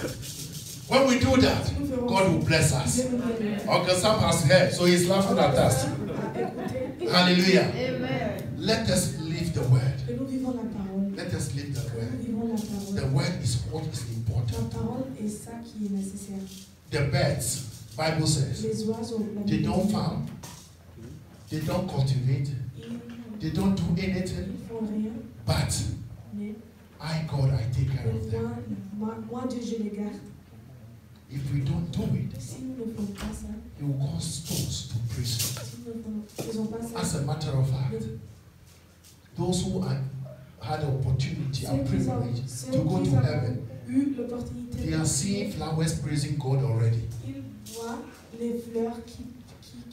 A: When we do that, God will bless us.
B: Dieu nous bénira.
A: Uncle Sam has hair, so he's laughing at us.
B: Écoutez.
A: Hallelujah.
D: Amen.
A: Let us live the word.
B: Que nous vivons la parole.
A: Let us live the
B: Nous
A: word.
B: vivons la parole.
A: The word is what is
B: La
A: important.
B: parole est ça qui est nécessaire.
A: The birds, Bible says,
B: Les oiseaux, la
A: they don't farm, they don't cultivate, they don't do anything,
B: Ils font rien,
A: but
B: mais
A: I, God, I take care of them.
B: moi, Dieu, je les garde.
A: If we don't do it,
B: Si nous ne faisons pas ça,
A: He will cause stones to prison.
B: si nous ne faisons pas ça,
A: As a matter of fact, those who had the opportunity and privilege to go to heaven,
B: eu l'opportunité,
A: they are seeing flowers praising God already.
B: ils voient les fleurs qui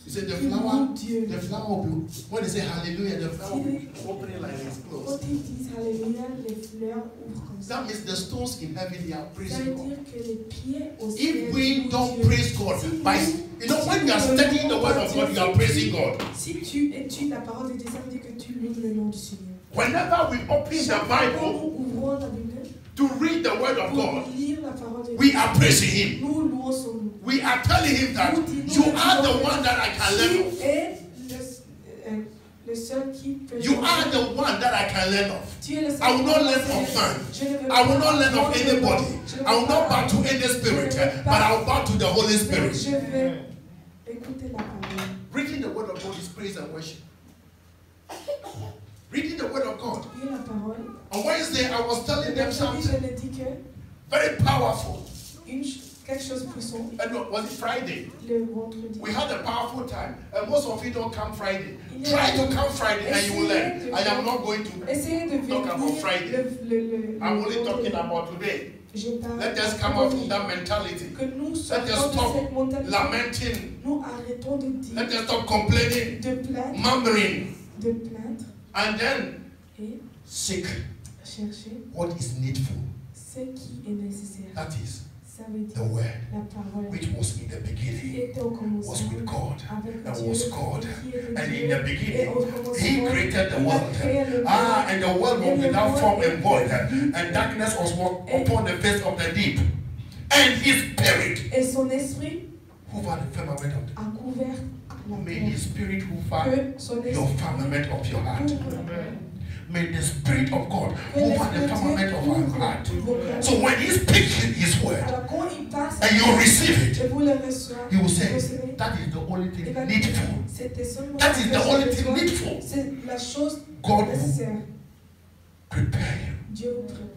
A: He said the
B: qui
A: flower,
B: louent Dieu.
A: the flower will be, when they say hallelujah, the flower will be opening like this close.
B: Quand ils disent Alléluia, les fleurs ouvrent comme ça.
A: That means the stones in heaven, they are
B: Ça
A: praising
B: veut
A: God.
B: dire que les pieds au ciel
A: If we
B: louent
A: don't
B: Dieu.
A: praise God, by, you know, when you are studying the word of God, you are praising God.
B: Si tu études la parole de Dieu, ça veut dire que tu loues le nom du Seigneur.
A: Whenever we open the
B: Chaque fois
A: Bible
B: nous ouvrons la Bible
A: to read the word of
B: pour
A: God,
B: lire la parole de Dieu,
A: we are praising Him.
B: nous louons son nom.
A: We are telling Him that you are the one that I can learn of.
B: Tu es le seul qui peut.
A: You are the one that I can learn of.
B: Tu es le seul
A: I will not
B: qui
A: learn
B: peut
A: of man.
B: Je ne veux
A: I will
B: pas
A: not learn of
B: apprendre
A: anybody.
B: je ne
A: I will
B: veux
A: not
B: pas
A: bow to any spirit, but I will bow to the Holy
B: Mais
A: Spirit.
B: je vais écouter la parole.
A: Reading the word of God is praise and worship. Reading the word of God.
B: Lire la parole.
A: On Wednesday, I was telling them
B: Je
A: something
B: l'ai dit que
A: very powerful.
B: quelque chose puissant.
A: And was it Friday?
B: Le vendredi.
A: We had a powerful time. And most of you don't come Friday.
B: Il y a-
A: Try to come Friday and you will learn.
B: Essayez de-
A: I am not going to
B: Essayez de
A: talk about
B: venir
A: Friday. I'm only talking about today.
B: Je parle
A: Let us come out from that mentality.
B: que nous
A: Let us
B: sortons de
A: stop
B: cette mentalité.
A: lamenting.
B: Nous arrêtons de dire,
A: Let us stop complaining,
B: de plaindre,
A: murmuring,
B: de plaindre
A: and then
B: et
A: seek
B: chercher
A: what is needful.
B: ce qui est nécessaire.
A: That is
B: Ça veut
A: the
B: dire
A: word,
B: la parole
A: which was in the
B: qui
A: beginning,
B: était au
A: was
B: commencement
A: with God,
B: avec
A: and
B: Dieu,
A: was God.
B: qui était
A: And
B: Dieu,
A: in the
B: et
A: beginning,
B: au commencement,
A: He created the
B: il a
A: world.
B: créé le
A: Ah,
B: monde.
A: and the world was without form and void, and darkness was upon the face of the deep. And His Spirit
B: Et son esprit
A: hovered the firmament of the
B: a couvert la
A: May
B: terre.
A: His Spirit hover
B: Que son
A: your
B: esprit
A: firmament of your heart.
B: couvre.
A: May the Spirit of God
B: Que
A: hover
B: l'esprit
A: the
B: de
A: firmament
B: Dieu
A: of our
B: couvre
A: heart.
B: vos cœurs.
A: So when He speaks His word
B: Alors quand il passe
A: and you receive it,
B: et vous le recevez,
A: He will say,
B: vous recevez,
A: that is the only
B: il
A: thing
B: va dire,
A: needful.
B: c'était seulement
A: That is
B: la
A: the
B: chose
A: only
B: de
A: thing
B: toi.
A: needful.
B: C'est la chose
A: God will
B: nécessaire.
A: prepare you.
B: Dieu vous prépare.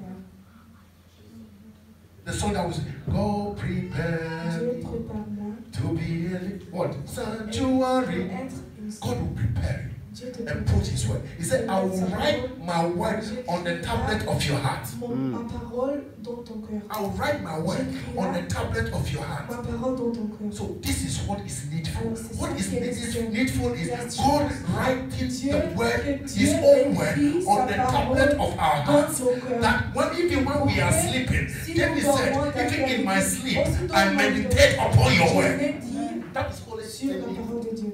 A: The song that was, go
B: Dieu
A: prepare me
B: prépare-moi
A: to be a what?
B: pour
A: Sanctuary.
B: être une
A: God will prepare you
B: Dieu te
A: and
B: prépare.
A: put His word. He said, I will write my word on the tablet of your heart.
B: Ma parole dans ton cœur.
A: I will write my word on the tablet of your heart.
B: Ma parole dans ton cœur.
A: So this is what is needful.
B: Alors, c'est
A: What
B: ça
A: is
B: qui est nécessaire.
A: needful is
B: La
A: God
B: chose.
A: writing
B: Dieu,
A: the word,
B: que
A: His
B: Dieu
A: own word,
B: écrit
A: on
B: sa
A: the
B: parole
A: tablet of our
B: dans
A: hearts.
B: ton cœur.
A: That even when we are
B: Pour que,
A: sleeping,
B: si
A: David
B: nous
A: said,
B: dormons dans
A: even in
B: la
A: my
B: nuit,
A: sleep,
B: aussi dans
A: I
B: mon
A: meditate
B: cœur,
A: upon your
B: je
A: word.
B: médite
A: That is all
B: sur la
A: it
B: parole de Dieu.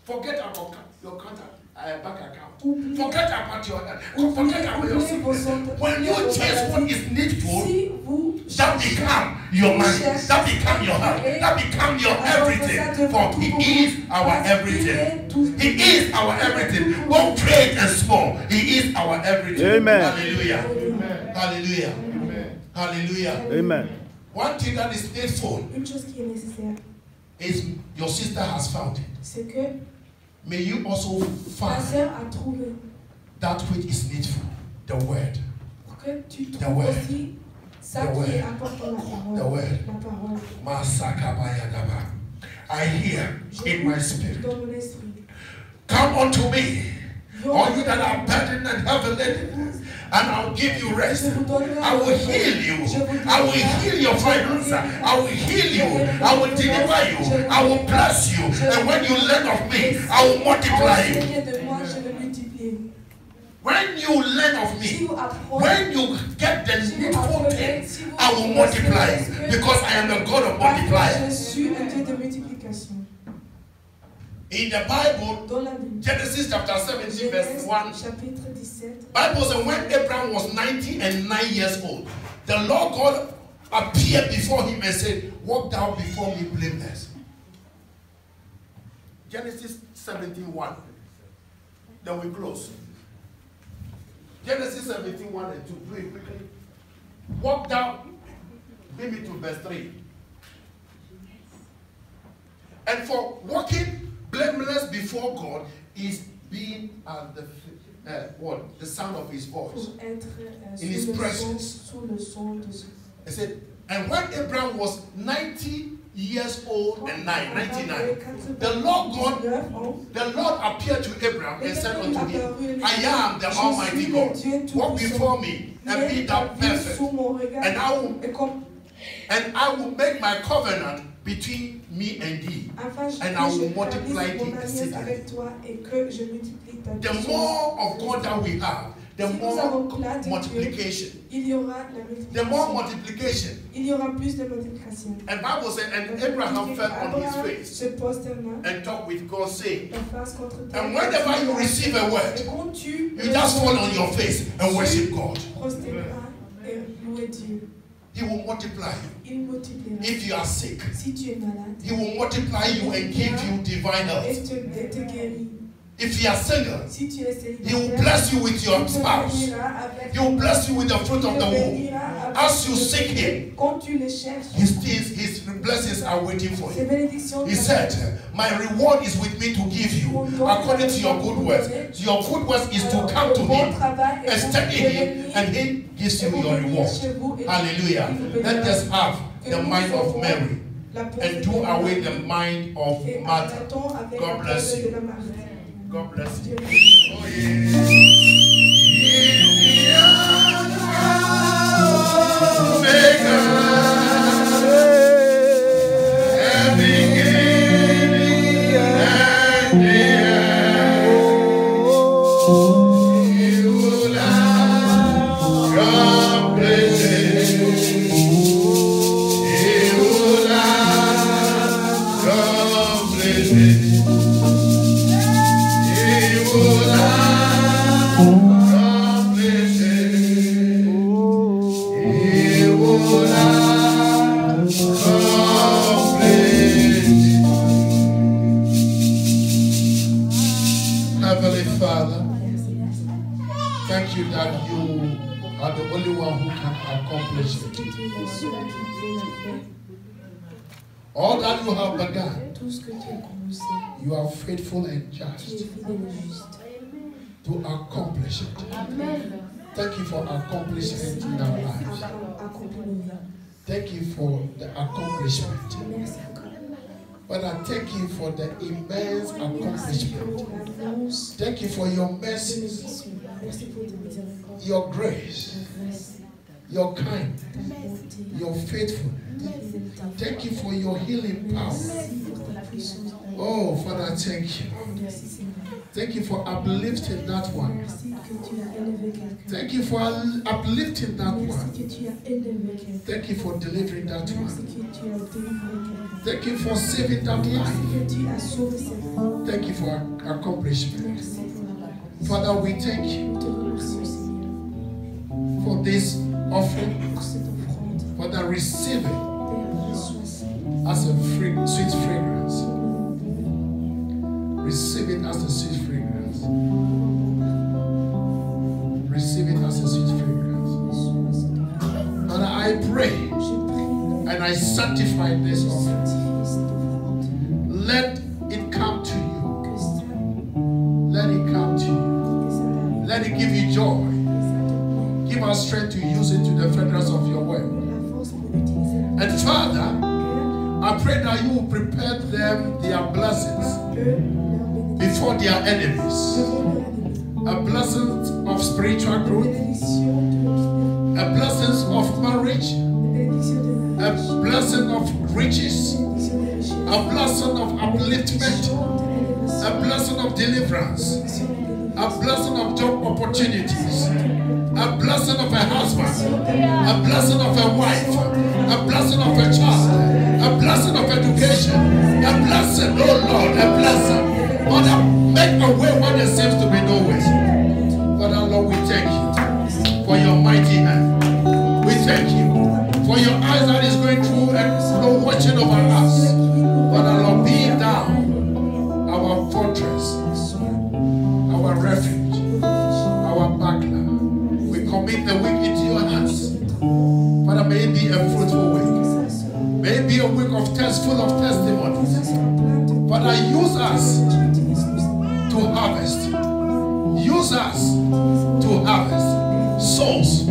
A: Forget about your contact, bank account. Forget about your when you chase what is needful, that become your money, that become your heart, that become your everything. For He is our everything. He is our everything, both great and small. He is our everything.
C: Amen.
A: Hallelujah.
C: Amen.
A: Hallelujah. Amen. Hallelujah.
C: Amen.
A: One thing that is needful is your sister has found it.
B: C'est que
A: may you also find that which is needful, the word.
B: Que tu trouves aussi ça qui est important, la parole.
A: I hear in my spirit. Come unto me, all you that are burdened and heavy laden, and I'll give you rest. I will heal you. I will heal your finances. I will heal you. I will deliver you. I will bless you. And when you learn of me, I will multiply you. When you learn of me, when you get the needful thing, I will multiply you. Because I am the God of multiplying. In the Bible, Genesis chapter 17 verse 1, Bible says when Abraham was 99 years old, the Lord God appeared before him and said, walk thou before me blameless. Genesis 17:1. Then we close. Genesis 17:1 and 2. Do it quickly. Walk thou, bring me to verse 3. And for walking blameless before God is being at the sound of His voice, in His presence. He said, and when Abraham was 90 years old and 99, the Lord appeared to Abraham and said unto him, I am the Almighty God. Walk before me and be thou perfect, and I will make my covenant between me and thee, and I will multiply thee exceedingly. The more of God that we have, the more multiplication. The more multiplication. And Bible says, and Abraham fell on his face and talked with God, saying, and whenever you receive a word, you just fall on your face and worship God. He will multiply you. If you are sick, He will multiply you and give you divine health. If you are single, He will bless you with your spouse. He will bless you with the fruit of the womb. As you seek Him, His blessings are waiting for you. He said, my reward is with me to give you according to your good works. Your good works is to come to Him and study Him, and He gives you your reward. Hallelujah. Let us have the mind of Mary and do away the mind of Martha. God bless you. God bless you. Oh, Heavenly Father, thank you that you are the only one who can accomplish it. All that you have begun, you are faithful and just to accomplish it. Thank you for accomplishing it in our lives. Thank you for the accomplishment. But I thank you for the immense accomplishment. Thank you for your mercy, your grace, your kindness, your faithfulness. Thank you for your healing power. Oh, Father, thank you. Thank you for uplifting that one.
B: Merci que tu as élevé quelqu'un.
A: Thank you for uplifting that
B: Merci
A: one.
B: que tu as élevé quelqu'un.
A: Thank you for delivering that
B: Merci
A: one.
B: que tu as délivré quelqu'un.
A: Thank you for saving that
B: Merci
A: life.
B: que tu as sauvé cette vie.
A: Thank you for accomplishment.
B: Merci pour l'accomplissement.
A: Father, we thank you
B: Nous te remercions, Seigneur,
A: for this offering.
B: pour cette offrande.
A: Father, receive it
B: Père, reçois ça.
A: as a sweet fragrance. Receive it as a sweet fragrance. Receive it as a sweet fragrance.
B: Reçois cette offrande.
A: Father, I pray
B: Je prie,
A: and I sanctify this
B: je
A: offering.
B: sanctifie cette offrande.
A: Let it come to you.
B: Que ça,
A: Let it come to you.
B: que ça t'arrive.
A: Let it give you joy.
B: Que ça te plaît.
A: Give us strength to use it to the furtherance of your will.
B: La force pour utiliser la
A: And Father,
B: Père,
A: I pray that you will prepare them their blessings
B: eux, leur bénédiction.
A: before their enemies.
B: Devant leur ennemi.
A: A blessing of spiritual growth,
B: Bénédiction de
A: a blessing of marriage,
B: bénédiction de
A: a
B: mariage.
A: blessing of riches,
B: Bénédiction des richesses.
A: a blessing of upliftment,
B: Bénédiction de l'élévation.
A: a blessing of deliverance,
B: Bénédiction de délivrance.
A: a blessing of job opportunities, a blessing of a husband, a blessing of a wife, a blessing of a child, a blessing of education, a blessing, oh Lord, a blessing. Father, make a way where there seems to be no way. Father, Lord, we thank you for your mighty hand. We thank you for your eyes that is going through and Lord, watching over us. Father, Lord, be thou our fortress, our refuge, our buckler. We commit the week into your hands. Father, may it be a fruitful week. May it be a week of full of testimonies. Father, use us to harvest. Use us to harvest souls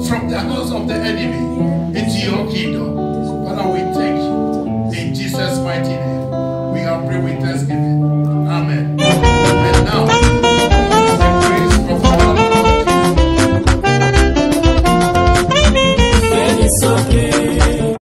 A: from the hands of the enemy.